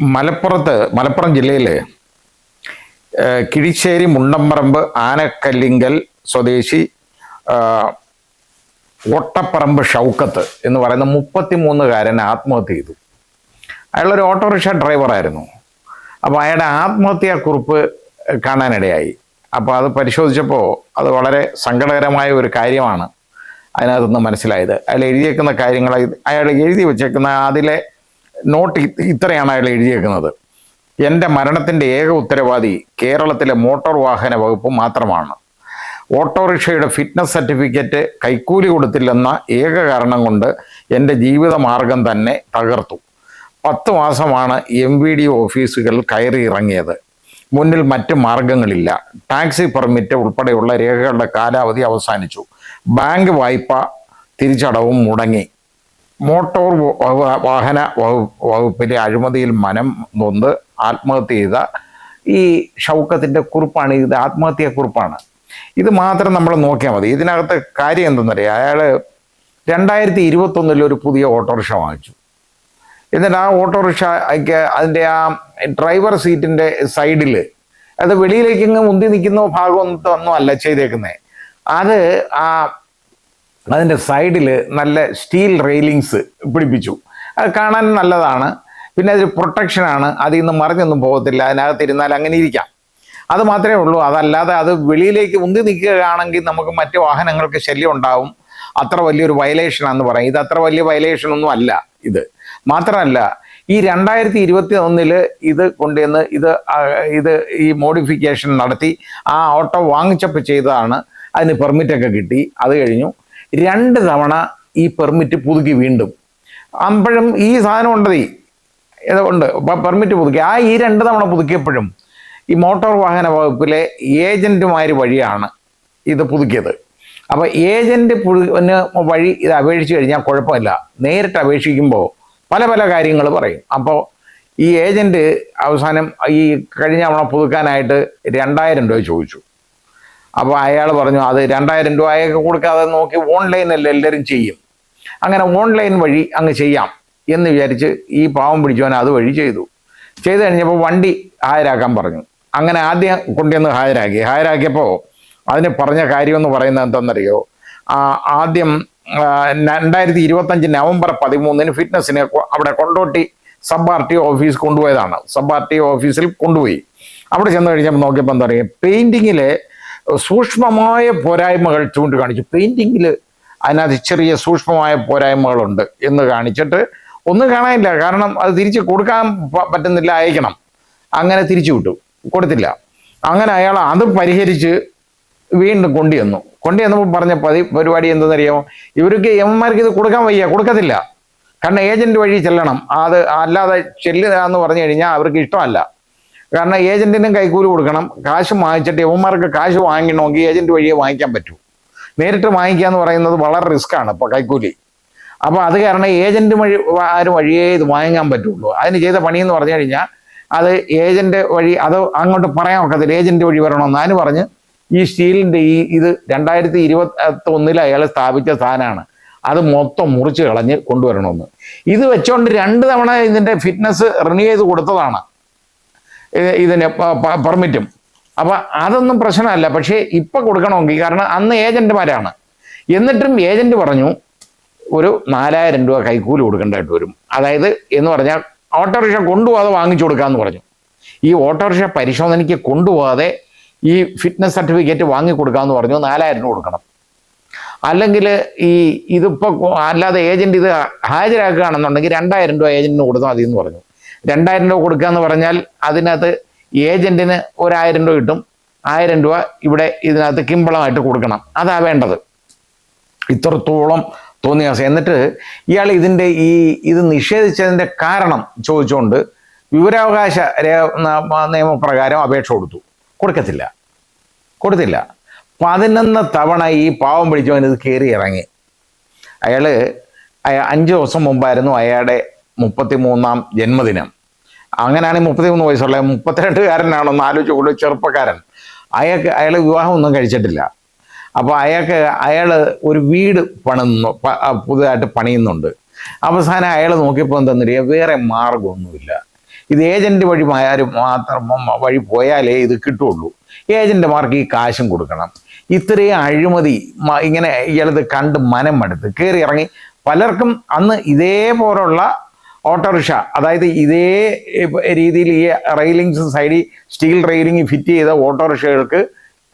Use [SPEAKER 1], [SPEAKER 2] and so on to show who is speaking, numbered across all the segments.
[SPEAKER 1] മലപ്പുറം ജില്ലയിലെ കിഴിശ്ശേരി മുണ്ടംപറമ്പ് ആനക്കല്ലിങ്കൽ സ്വദേശി ഒട്ടപ്പറമ്പ് ഷൗക്കത്ത് എന്ന് പറയുന്ന 33-കാരൻ ആത്മഹത്യ ചെയ്തു. അയാളൊരു ഓട്ടോറിക്ഷ ഡ്രൈവറായിരുന്നു. അപ്പോൾ അയാളുടെ ആത്മഹത്യാക്കുറിപ്പ് കാണാനിടയായി. അപ്പോൾ അത് പരിശോധിച്ചപ്പോൾ അത് വളരെ സങ്കടകരമായ ഒരു കാര്യമാണ് അതിനകത്തുനിന്ന് മനസ്സിലായത്. അയാൾ എഴുതിയേക്കുന്ന കാര്യങ്ങൾ, അയാൾ എഴുതി വച്ചേക്കുന്ന അതിലെ നോട്ട് ഇത്രയാണ് അയാൾ എഴുതിയേക്കുന്നത്: എൻ്റെ മരണത്തിൻ്റെ ഏക ഉത്തരവാദി കേരളത്തിലെ മോട്ടോർ വാഹന വകുപ്പ് മാത്രമാണ്. ഓട്ടോറിക്ഷയുടെ ഫിറ്റ്നസ് സർട്ടിഫിക്കറ്റ് കൈക്കൂലി കൊടുത്തില്ലെന്ന ഏക കാരണം കൊണ്ട് എൻ്റെ ജീവിതമാർഗം തന്നെ തകർത്തു. 10 മാസമാണ് MVD ഓഫീസുകൾ കയറി ഇറങ്ങിയത്. മുന്നിൽ മറ്റ് മാർഗങ്ങളില്ല. ടാക്സി പെർമിറ്റ് ഉൾപ്പെടെയുള്ള രേഖകളുടെ കാലാവധി അവസാനിച്ചു. ബാങ്ക് വായ്പ തിരിച്ചടവും മുടങ്ങി. മോട്ടോർ വാഹന വകുപ്പിലെ അഴിമതിയിൽ മനം നൊന്ത് ആത്മഹത്യ ചെയ്ത ഈ ഷൗക്കത്തിൻ്റെ കുറിപ്പാണ് ഇത്. ആത്മഹത്യാക്കുറിപ്പാണ് ഇത്. മാത്രം നമ്മൾ നോക്കിയാൽ മതി. ഇതിനകത്ത് കാര്യം എന്തെന്നറിയാം, അയാൾ 2021 ഒരു പുതിയ ഓട്ടോറിക്ഷ വാങ്ങിച്ചു. എന്നിട്ട് ആ ഓട്ടോറിക്ഷയ്ക്ക് അതിൻ്റെ ആ ഡ്രൈവർ സീറ്റിൻ്റെ സൈഡിൽ, അത് വെളിയിലേക്ക് ഇങ്ങ് മുന്തി നിൽക്കുന്ന ഭാഗമൊന്നും അല്ല ചെയ്തേക്കുന്നത്. അത് അതിൻ്റെ സൈഡിൽ നല്ല സ്റ്റീൽ റെയിലിങ്സ് പിടിപ്പിച്ചു. അത് കാണാൻ നല്ലതാണ്. പിന്നെ അതൊരു പ്രൊട്ടക്ഷനാണ്. അതിൽ നിന്ന് മറിഞ്ഞൊന്നും പോകത്തില്ല. അതിനകത്തിരുന്നാൽ അങ്ങനെ ഇരിക്കാം. അത് മാത്രമേ ഉള്ളൂ. അതല്ലാതെ അത് വെളിയിലേക്ക് മുന്തി നിൽക്കുകയാണെങ്കിൽ നമുക്ക് മറ്റ് വാഹനങ്ങൾക്ക് ശല്യം ഉണ്ടാവും. അത്ര വലിയൊരു വയലേഷനാണെന്ന് പറയും. ഇത് അത്ര വലിയ വയലേഷനൊന്നും അല്ല ഇത്. മാത്രമല്ല, ഈ 2021 ഇത് കൊണ്ടുവന്ന് ഇത് ഈ മോഡിഫിക്കേഷൻ നടത്തി ആ ഓട്ടോ വാങ്ങിച്ചപ്പോൾ ചെയ്തതാണ്. അതിന് പെർമിറ്റൊക്കെ കിട്ടി. അത് കഴിഞ്ഞു 2 തവണ ഈ പെർമിറ്റ് പുതുക്കി വീണ്ടും. അപ്പോഴും ഈ സാധനം ഉണ്ട്, പെർമിറ്റ് പുതുക്കി. ഈ 2 തവണ പുതുക്കിയപ്പോഴും ഈ മോട്ടോർ വാഹന വകുപ്പിലെ ഏജൻറ്റുമാർ വഴിയാണ് ഇത് പുതുക്കിയത്. അപ്പോൾ ഏജൻറ്റ് വഴി ഇത് അപേക്ഷിച്ച് കഴിഞ്ഞാൽ കുഴപ്പമില്ല. നേരിട്ട് അപേക്ഷിക്കുമ്പോൾ പല കാര്യങ്ങൾ പറയും. അപ്പോൾ ഈ ഏജൻറ്റ് അവസാനം ഈ കഴിഞ്ഞ തവണ പുതുക്കാനായിട്ട് 2000 രൂപ ചോദിച്ചു. അപ്പോൾ അയാൾ പറഞ്ഞു അത് 2000 രൂപയൊക്കെ കൊടുക്കാതെ നോക്കി ഓൺലൈനല്ല എല്ലാവരും ചെയ്യും, അങ്ങനെ ഓൺലൈൻ വഴി അങ്ങ് ചെയ്യാം എന്ന് വിചാരിച്ച് ഈ പാവം പിടിച്ചവൻ അത് വഴി ചെയ്തു കഴിഞ്ഞപ്പോൾ വണ്ടി ഹാജരാക്കാൻ പറഞ്ഞു. അങ്ങനെ ആദ്യം കൊണ്ടുവന്ന് ഹാജരാക്കിയപ്പോൾ അതിന് പറഞ്ഞ കാര്യമെന്ന് പറയുന്നത് എന്താണെന്നറിയോ? ആദ്യം 2025 നവംബർ 13 ഫിറ്റ്നസിന് അവിടെ കൊണ്ടോട്ടി സബ് RTO ഓഫീസ് കൊണ്ടുപോയതാണ്. സബ് RTO ഓഫീസിൽ കൊണ്ടുപോയി. അവിടെ ചെന്ന് കഴിഞ്ഞപ്പോൾ നോക്കിയപ്പോൾ എന്താ പറയുക, പെയിൻറ്റിങ്ങിലെ സൂക്ഷ്മമായ പോരായ്മകൾ ചൂണ്ടിക്കാണിച്ചു. പെയിൻറ്റിങ്ങിൽ അതിനകത്ത് ചെറിയ സൂക്ഷ്മമായ പോരായ്മകളുണ്ട് എന്ന് കാണിച്ചിട്ട് ഒന്നും കാണാനില്ല. കാരണം അത് തിരിച്ച് കൊടുക്കാൻ പറ്റുന്നില്ല, അയക്കണം. അങ്ങനെ തിരിച്ചു കൊടുത്തില്ല. അങ്ങനെ അയാൾ അത് പരിഹരിച്ച് വീണ്ടും കൊണ്ടുവന്നപ്പോൾ പറഞ്ഞ പരിപാടി എന്തെന്നറിയാമോ? ഇവർക്ക് എമ്മമാർക്ക് ഇത് കൊടുക്കാൻ വയ്യ, കൊടുക്കത്തില്ല. കാരണം ഏജൻറ്റ് വഴി ചെല്ലണം. അത് അല്ലാതെ ചെല്ലുക എന്ന് പറഞ്ഞു കഴിഞ്ഞാൽ അവർക്ക് ഇഷ്ടമല്ല. കാരണം ഏജൻറ്റിനും കൈക്കൂലി കൊടുക്കണം. കാശ് വാങ്ങിച്ചിട്ട് എമ്മമാർക്ക് കാശ് വാങ്ങിക്കണമെങ്കിൽ ഏജൻറ്റ് വഴിയേ വാങ്ങിക്കാൻ പറ്റൂ. നേരിട്ട് വാങ്ങിക്കുക എന്ന് പറയുന്നത് വളരെ റിസ്ക്കാണ് ഇപ്പോൾ കൈക്കൂലി. അപ്പോൾ അത് കാരണം ഏജൻറ്റ് വഴിയേ ഇത് വാങ്ങാൻ പറ്റുള്ളൂ. അതിന് ചെയ്ത പണിയെന്ന് പറഞ്ഞു കഴിഞ്ഞാൽ അത് ഏജൻറ്റ് വഴി അത് അങ്ങോട്ട് പറയാൻ ഒക്കത്തില്ല, ഏജൻറ്റ് വഴി വരണമെന്ന്. അതിന് പറഞ്ഞ് ഈ സ്റ്റീലിൻ്റെ ഇത് 2021 അയാൾ സ്ഥാപിച്ച സാധനമാണ്. അത് മൊത്തം മുറിച്ച് കളഞ്ഞ് കൊണ്ടുവരണമെന്ന്. ഇത് വെച്ചുകൊണ്ട് 2 തവണ ഇതിൻ്റെ ഫിറ്റ്നസ് റിന്യൂ ചെയ്ത് കൊടുത്തതാണ്, ഇതിന് പെർമിറ്റും. അപ്പം അതൊന്നും പ്രശ്നമല്ല. പക്ഷേ ഇപ്പം കൊടുക്കണമെങ്കിൽ, കാരണം അന്ന് ഏജൻറ്റുമാരാണ്. എന്നിട്ടും ഏജൻറ്റ് പറഞ്ഞു ഒരു 4000 രൂപ കൈക്കൂലി കൊടുക്കേണ്ടതായിട്ട് വരും. അതായത് എന്ന് പറഞ്ഞാൽ ഓട്ടോറിക്ഷ കൊണ്ടുപോകാതെ വാങ്ങിച്ചു കൊടുക്കാമെന്ന് പറഞ്ഞു. ഈ ഓട്ടോറിക്ഷ പരിശോധനയ്ക്ക് കൊണ്ടുപോകാതെ ഈ ഫിറ്റ്നസ് സർട്ടിഫിക്കറ്റ് വാങ്ങിക്കൊടുക്കാമെന്ന് പറഞ്ഞു. 4000 രൂപ കൊടുക്കണം. അല്ലെങ്കിൽ ഇതിപ്പോൾ അല്ലാതെ ഏജൻറ്റ് ഇത് ഹാജരാക്കുകയാണെന്നുണ്ടെങ്കിൽ 2000 രൂപ ഏജൻറ്റിന് കൊടുത്താൽ മതി എന്ന് പറഞ്ഞു. 2000 രൂപ കൊടുക്കുക എന്ന് പറഞ്ഞാൽ അതിനകത്ത് ഏജൻറ്റിന് 1000 രൂപ കിട്ടും. 1000 രൂപ ഇവിടെ ഇതിനകത്ത് കിമ്പളമായിട്ട് കൊടുക്കണം. അതാ വേണ്ടത്. ഇത്രത്തോളം തോന്നിയ അവസ്ഥ. എന്നിട്ട് ഇയാൾ ഇത് നിഷേധിച്ചതിൻ്റെ കാരണം ചോദിച്ചുകൊണ്ട് വിവരാവകാശ നിയമപ്രകാരം അപേക്ഷ കൊടുത്തില്ല. 11 തവണ ഈ പാവം പിടിച്ചവൻ ഇത് കയറി ഇറങ്ങി. അയാൾ 5 ദിവസം മുമ്പായിരുന്നു അയാളുടെ 33ാം ജന്മദിനം. അങ്ങനെയാണെങ്കിൽ 33 വയസ്സുള്ള 32കാരനാണെന്ന് ആലോചിച്ചുകൊണ്ട് ചെറുപ്പക്കാരൻ. അയാൾ വിവാഹമൊന്നും കഴിച്ചിട്ടില്ല. അപ്പോൾ അയാൾ ഒരു വീട് പുതുതായിട്ട് പണിയുന്നുണ്ട്. അവസാനം അയാൾ നോക്കിയപ്പോൾ എന്താണെന്നറിയാം, വേറെ മാർഗമൊന്നുമില്ല. ഇത് ഏജന്റ് വഴി മാത്രം വഴി പോയാലേ ഇത് കിട്ടുള്ളൂ. ഏജന്റുമാർക്ക് ഈ കാശും കൊടുക്കണം. ഇത്രയും അഴിമതി ഇങ്ങനെ ഇയാളത് കണ്ട് മനം മടുത്ത് കയറി ഇറങ്ങി. പലർക്കും അന്ന് ഇതേപോലുള്ള ഓട്ടോറിക്ഷ, അതായത് ഇതേ രീതിയിൽ ഈ റെയിലിങ്സ് സൈഡിൽ സ്റ്റീൽ റെയിലിംഗ് ഫിറ്റ് ചെയ്ത ഓട്ടോറിക്ഷകൾക്ക്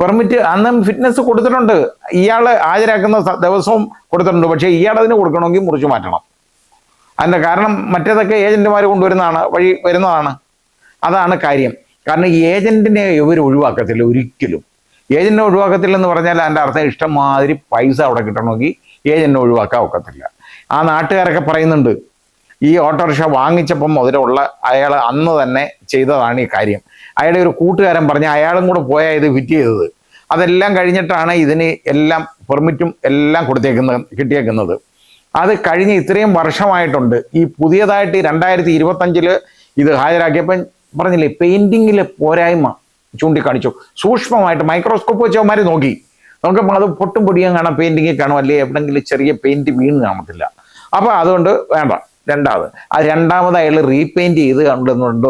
[SPEAKER 1] പെർമിറ്റ് അന്നും ഫിറ്റ്നസ് കൊടുത്തിട്ടുണ്ട്. ഇയാൾ ഹാജരാക്കുന്ന ദിവസവും കൊടുത്തിട്ടുണ്ട്. പക്ഷേ ഇയാൾ അതിന് കൊടുക്കണമെങ്കിൽ മുറിച്ചു മാറ്റണം. അതിൻ്റെ കാരണം മറ്റേതൊക്കെ ഏജന്റുമാർ കൊണ്ടുവരുന്നതാണ്, വഴി വരുന്നതാണ്. അതാണ് കാര്യം. കാരണം ഈ ഏജന്റിനെ ഇവർ ഒഴിവാക്കത്തില്ല ഒരിക്കലും. ഏജന്റിനെ ഒഴിവാക്കത്തില്ലെന്ന് പറഞ്ഞാൽ അതിൻ്റെ അർത്ഥം ഇഷ്ടംമാതിരി പൈസ അവിടെ കിട്ടണമെങ്കിൽ ഏജന്റിനെ ഒഴിവാക്കാൻ ഒക്കത്തില്ല. ആ നാട്ടുകാരൊക്കെ പറയുന്നുണ്ട്, ഈ ഓട്ടോറിക്ഷ വാങ്ങിച്ചപ്പം മുതലുള്ള അയാൾ അന്ന് തന്നെ ചെയ്തതാണ് ഈ കാര്യം. അയാളുടെ ഒരു കൂട്ടുകാരൻ പറഞ്ഞ് അയാളും കൂടെ പോയാൽ ഇത് ഫിറ്റ് ചെയ്തത്. അതെല്ലാം കഴിഞ്ഞിട്ടാണ് ഇതിന് എല്ലാം പെർമിറ്റും എല്ലാം കിട്ടിയേക്കുന്നത്. അത് കഴിഞ്ഞ് ഇത്രയും വർഷമായിട്ടുണ്ട്. ഈ പുതിയതായിട്ട് 2025 ഇത് ഹാജരാക്കിയപ്പം പറഞ്ഞില്ലേ, പെയിന്റിങ്ങിലെ പോരായ്മ ചൂണ്ടിക്കാണിച്ചു. സൂക്ഷ്മമായിട്ട് മൈക്രോസ്കോപ്പ് വെച്ച് അവന്മാർ നോക്കി. നമുക്കിപ്പോൾ അത് പൊട്ടും പൊടിയും കാണാം, പെയിന്റിങ്ങിൽ കാണും, അല്ലേ എവിടെയെങ്കിലും ചെറിയ പെയിന്റ് വീണ് കാണത്തില്ല. അപ്പോൾ അതുകൊണ്ട് വേണ്ട. രണ്ടാമത് അയാൾ റീപെയിന്റ് ചെയ്ത് കണ്ടുവന്നുണ്ടോ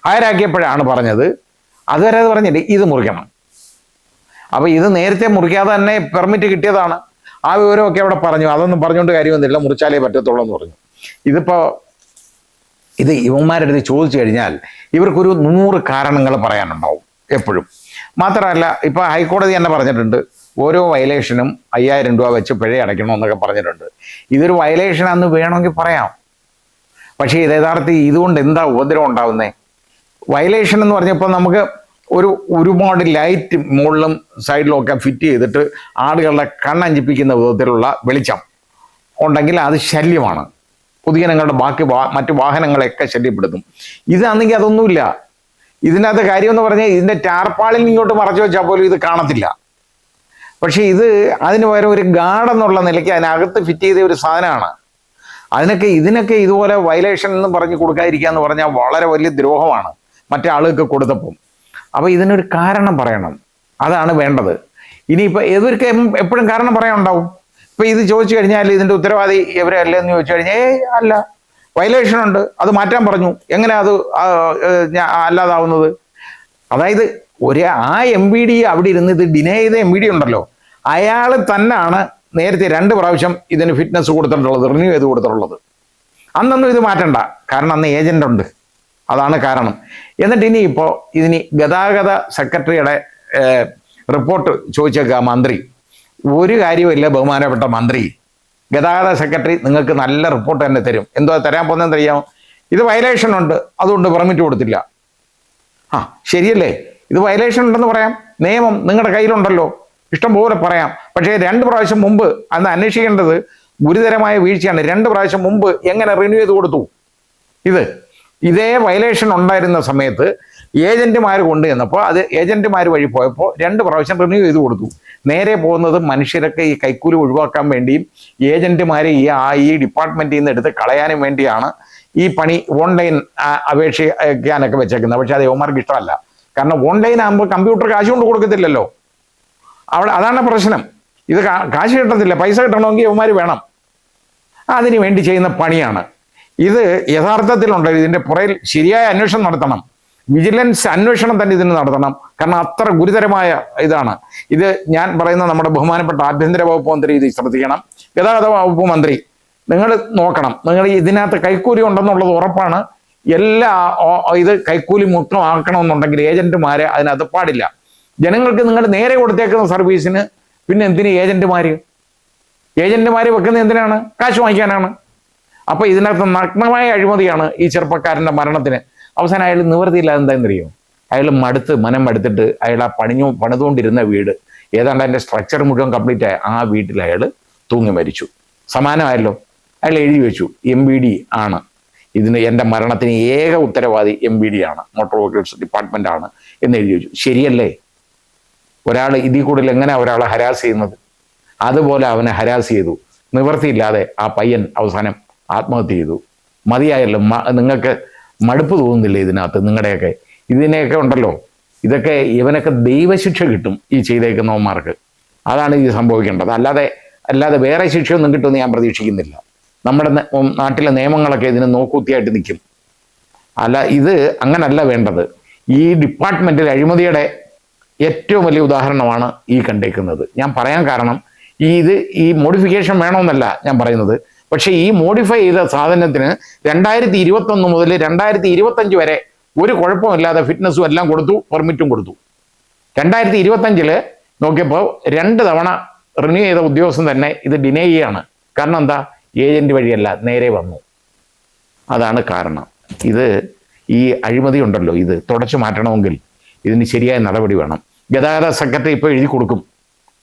[SPEAKER 1] ഹാജരാക്കിയപ്പോഴാണ് പറഞ്ഞത്, അതുവരെ അത് പറഞ്ഞില്ലേ ഇത് മുറിക്കണം. അപ്പോൾ ഇത് നേരത്തെ മുറിക്കാതെ തന്നെ പെർമിറ്റ് കിട്ടിയതാണ്. ആ വിവരമൊക്കെ അവിടെ പറഞ്ഞു. അതൊന്നും പറഞ്ഞുകൊണ്ട് കാര്യമൊന്നുമില്ല, മുറിച്ചാലേ പറ്റത്തുള്ളൂ എന്ന് പറഞ്ഞു. ഇത് ഇവന്മാരുടെ അടുത്ത് ചോദിച്ചു കഴിഞ്ഞാൽ ഇവർക്കൊരു 100 കാരണങ്ങൾ പറയാനുണ്ടാവും എപ്പോഴും. മാത്രമല്ല ഇപ്പോൾ ഹൈക്കോടതി തന്നെ പറഞ്ഞിട്ടുണ്ട്, ഓരോ വയലേഷനും 5000 രൂപ വെച്ച് പിഴ അടയ്ക്കണമെന്നൊക്കെ പറഞ്ഞിട്ടുണ്ട്. ഇതൊരു വയലേഷനാണെന്ന് വേണമെങ്കിൽ പറയാം. പക്ഷേ ഇത് യഥാർത്ഥത്തിൽ ഇതുകൊണ്ട് എന്താ ഉപദ്രവം ഉണ്ടാവുന്നത്? വയലേഷൻ എന്ന് പറഞ്ഞപ്പോൾ നമുക്ക് ഒരുപാട് ലൈറ്റ് മുകളിലും സൈഡിലും ഒക്കെ ഫിറ്റ് ചെയ്തിട്ട് ആളുകളുടെ കണ്ണഞ്ചിപ്പിക്കുന്ന വിധത്തിലുള്ള വെളിച്ചം ഉണ്ടെങ്കിൽ അത് ശല്യമാണ്. പൊതുജനങ്ങളുടെ മറ്റു വാഹനങ്ങളെയൊക്കെ ശല്യപ്പെടുത്തും. ഇതാണെങ്കിൽ അതൊന്നുമില്ല. ഇതിനകത്ത് കാര്യമെന്ന് പറഞ്ഞാൽ ഇതിൻ്റെ ടാർപ്പാളിൽ ഇങ്ങോട്ട് മറച്ചു വെച്ചാൽ പോലും ഇത് കാണത്തില്ല. പക്ഷേ ഇത് അതിന് പകരം ഒരു ഗാർഡെന്നുള്ള നിലയ്ക്ക് അതിനകത്ത് ഫിറ്റ് ചെയ്ത ഒരു സാധനമാണ്. ഇതിനൊക്കെ ഇതുപോലെ വയലേഷൻ എന്ന് പറഞ്ഞ് കൊടുക്കാതിരിക്കുക എന്ന് പറഞ്ഞാൽ വളരെ വലിയ ദ്രോഹമാണ് മറ്റേ ആളുകൾക്ക് കൊടുത്തപ്പം. അപ്പോൾ ഇതിനൊരു കാരണം പറയണം, അതാണ് വേണ്ടത്. ഇനിയിപ്പോൾ ഇവർക്ക് എപ്പോഴും കാരണം പറയാനുണ്ടാവും. ഇപ്പോൾ ഇത് ചോദിച്ചു കഴിഞ്ഞാൽ ഇതിൻ്റെ ഉത്തരവാദി ഇവരല്ലേ എന്ന് ചോദിച്ചു കഴിഞ്ഞാൽ അല്ല, വയലേഷൻ ഉണ്ട്, അത് മാറ്റാൻ പറഞ്ഞു. എങ്ങനെ അത് അല്ലാതാവുന്നത്? അതായത് ആ MVD അവിടെ ഇരുന്ന് ഇത് ഡിനേ ചെയ്ത MVD ഉണ്ടല്ലോ, അയാൾ തന്നെയാണ് നേരത്തെ 2 പ്രാവശ്യം ഇതിന് ഫിറ്റ്നസ് കൊടുത്തിട്ടുള്ളത്, റിന്യൂ ചെയ്ത് കൊടുത്തിട്ടുള്ളത്. അന്നൊന്നും ഇത് മാറ്റണ്ട, കാരണം അന്ന് ഏജന്റ് ഉണ്ട്, അതാണ് കാരണം. എന്നിട്ട് ഇനിയിപ്പോൾ ഇതിന് ഗതാഗത സെക്രട്ടറിയുടെ റിപ്പോർട്ട് ചോദിച്ചേക്കുക മന്ത്രി. ഒരു കാര്യമില്ല ബഹുമാനപ്പെട്ട മന്ത്രി, ഗതാഗത സെക്രട്ടറി നിങ്ങൾക്ക് നല്ല റിപ്പോർട്ട് തന്നെ തരും. എന്തോ തരാൻ പോകുന്നതെന്ന് അറിയാമോ? ഇത് വയലേഷൻ ഉണ്ട്, അതുകൊണ്ട് പെർമിറ്റ് കൊടുത്തില്ല. ശരിയല്ലേ? ഇത് വയലേഷൻ ഉണ്ടെന്ന് പറയാം, നിയമം നിങ്ങളുടെ കയ്യിലുണ്ടല്ലോ, ഇഷ്ടംപോലെ പറയാം. പക്ഷേ 2 പ്രാവശ്യം മുമ്പ് അന്ന് അന്വേഷിക്കേണ്ടത് ഗുരുതരമായ വീഴ്ചയാണ്. 2 പ്രാവശ്യം മുമ്പ് എങ്ങനെ റിന്യൂ ചെയ്ത് കൊടുത്തു? ഇതേ വയലേഷൻ ഉണ്ടായിരുന്ന സമയത്ത് ഏജന്റുമാർ കൊണ്ടുവന്നപ്പോൾ അത് ഏജന്റുമാർ വഴി പോയപ്പോൾ 2 പ്രാവശ്യം റിന്യൂ ചെയ്ത് കൊടുത്തു. നേരെ പോകുന്നത് മനുഷ്യരൊക്കെ ഈ കൈക്കൂലി ഒഴിവാക്കാൻ വേണ്ടിയും ഏജന്റുമാരെ ഈ ഡിപ്പാർട്ട്മെന്റിൽ നിന്ന് എടുത്ത് കളയാനും വേണ്ടിയാണ് ഈ പണി ഓൺലൈൻ അപേക്ഷിക്കാനൊക്കെ വെച്ചേക്കുന്നത്. പക്ഷെ അത് യുവമാർക്ക് ഇഷ്ടമല്ല. കാരണം ഓൺലൈൻ ആകുമ്പോൾ കമ്പ്യൂട്ടർ കാശ് കൊണ്ട് കൊടുക്കത്തില്ലല്ലോ. അതാണ് പ്രശ്നം. ഇത് കാശ് കിട്ടത്തില്ല, പൈസ കിട്ടണമെങ്കിൽ യുവമാർ വേണം. അതിനു വേണ്ടി ചെയ്യുന്ന പണിയാണ് ഇത്. യഥാർത്ഥത്തിലുണ്ട് ഇതിൻ്റെ പുറയിൽ ശരിയായ അന്വേഷണം നടത്തണം, വിജിലൻസ് അന്വേഷണം തന്നെ ഇതിന് നടത്തണം. കാരണം അത്ര ഗുരുതരമായ ഇതാണ് ഇത്. ഞാൻ പറയുന്ന നമ്മുടെ ബഹുമാനപ്പെട്ട ആഭ്യന്തര വകുപ്പ് മന്ത്രി ഇത് ശ്രദ്ധിക്കണം, ഗതാഗത വകുപ്പ് മന്ത്രി നിങ്ങൾ നോക്കണം. നിങ്ങൾ ഇതിനകത്ത് കൈക്കൂലി ഉണ്ടെന്നുള്ളത് ഉറപ്പാണ്. ഇത് കൈക്കൂലി മുക്തമാക്കണമെന്നുണ്ടെങ്കിൽ ഏജന്റുമാരെ അതിനകത്ത് പാടില്ല. ജനങ്ങൾക്ക് നിങ്ങൾ നേരെ കൊടുത്തേക്കുന്ന സർവീസിന് പിന്നെ എന്തിന് ഏജന്റുമാർ വെക്കുന്ന എന്തിനാണ്? കാശ് വാങ്ങിക്കാനാണ്. അപ്പോൾ ഇതിനകത്ത് നഗ്നമായ അഴിമതിയാണ് ഈ ചെറുപ്പക്കാരൻ്റെ മരണത്തിന്. അവസാനം അയാൾ നിവൃത്തിയില്ലാതെ എന്താണെന്നറിയോ? അയാൾ മനം മടുത്തിട്ട് അയാൾ പണിതുകൊണ്ടിരുന്ന വീട് ഏതാണ്ട് അതിൻ്റെ സ്ട്രക്ചർ മുഴുവൻ കംപ്ലീറ്റ് ആയ ആ വീട്ടിൽ അയാൾ തൂങ്ങി മരിച്ചു. സമാനമായല്ലോ. അയാൾ എഴുതി വെച്ചു MVD ആണ് ഇതിന്, എൻ്റെ മരണത്തിന് ഏക ഉത്തരവാദി MVD ആണ്, മോട്ടോർ വെഹിക്കിൾസ് ഡിപ്പാർട്ട്മെന്റ് ആണ് എന്ന് എഴുതി വെച്ചു. ശരിയല്ലേ? ഒരാൾ ഇതിൽ കൂടുതൽ എങ്ങനെ ഒരാളെ ഹരാസ് ചെയ്യുന്നത്? അതുപോലെ അവനെ ഹരാസ് ചെയ്തു. നിവൃത്തിയില്ലാതെ ആ പയ്യൻ അവസാനം ആത്മഹത്യ ചെയ്തു. മതിയായല്ലോ. നിങ്ങൾക്ക് മടുപ്പ് തോന്നുന്നില്ലേ ഇതിനകത്ത്? ഇതിനെയൊക്കെ ഉണ്ടല്ലോ, ഇവനൊക്കെ ദൈവശിക്ഷ കിട്ടും ഈ ചെയ്തേക്കുന്നവന്മാർക്ക്. അതാണ് ഇത് സംഭവിക്കേണ്ടത്. അല്ലാതെ വേറെ ശിക്ഷയൊന്നും കിട്ടുമെന്ന് ഞാൻ പ്രതീക്ഷിക്കുന്നില്ല. നമ്മുടെ നാട്ടിലെ നിയമങ്ങളൊക്കെ ഇതിന് നോക്കുകുത്തിയായിട്ട് നിൽക്കും. അല്ല, ഇത് അങ്ങനല്ല വേണ്ടത്. ഈ ഡിപ്പാർട്ട്മെൻറ്റിൽ അഴിമതിയുടെ ഏറ്റവും വലിയ ഉദാഹരണമാണ് ഈ കണ്ടേക്കുന്നത്. ഞാൻ പറയാൻ കാരണം ഈ മോഡിഫിക്കേഷൻ വേണമെന്നല്ല ഞാൻ പറയുന്നത്. പക്ഷേ ഈ മോഡിഫൈ ചെയ്ത സാധനത്തിന് 2021 മുതൽ 2025 വരെ ഒരു കുഴപ്പമില്ലാതെ ഫിറ്റ്നസ്സും എല്ലാം കൊടുത്തു, പെർമിറ്റും കൊടുത്തു. 2025 നോക്കിയപ്പോൾ 2 തവണ റിന്യൂ ചെയ്ത ഉദ്യോഗസ്ഥൻ തന്നെ ഇത് ഡിനൈ ചെയ്യാണ്. കാരണം എന്താ? ഏജന്റ് വഴിയല്ല, നേരെ വന്നു. അതാണ് കാരണം. ഇത് ഈ അഴിമതി ഉണ്ടല്ലോ, ഇത് തുടച്ചു മാറ്റണമെങ്കിൽ ഇതിന് ശരിയായ നടപടി വേണം. ഗതാഗത സെക്രട്ടറി ഇപ്പോൾ എഴുതി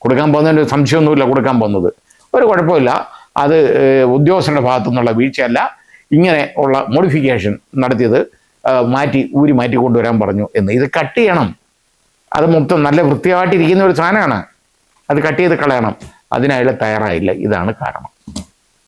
[SPEAKER 1] കൊടുക്കാൻ പോകുന്നതിന് സംശയമൊന്നുമില്ല. കൊടുക്കാൻ പോകുന്നത് ഒരു കുഴപ്പമില്ല. അത് ഉദ്യോഗസ്ഥരുടെ ഭാഗത്തു നിന്നുള്ള വീഴ്ചയല്ല, ഇങ്ങനെ ഉള്ള മോഡിഫിക്കേഷൻ നടത്തിയത് ഊരി മാറ്റി കൊണ്ടുവരാൻ പറഞ്ഞു എന്ന്. ഇത് കട്ട് ചെയ്യണം. അത് മൊത്തം നല്ല വൃത്തിയായിട്ടിരിക്കുന്ന ഒരു സാധനമാണ്. അത് കട്ട് ചെയ്ത് കളയണം. അതിനയാൾ തയ്യാറായില്ല. ഇതാണ് കാരണം.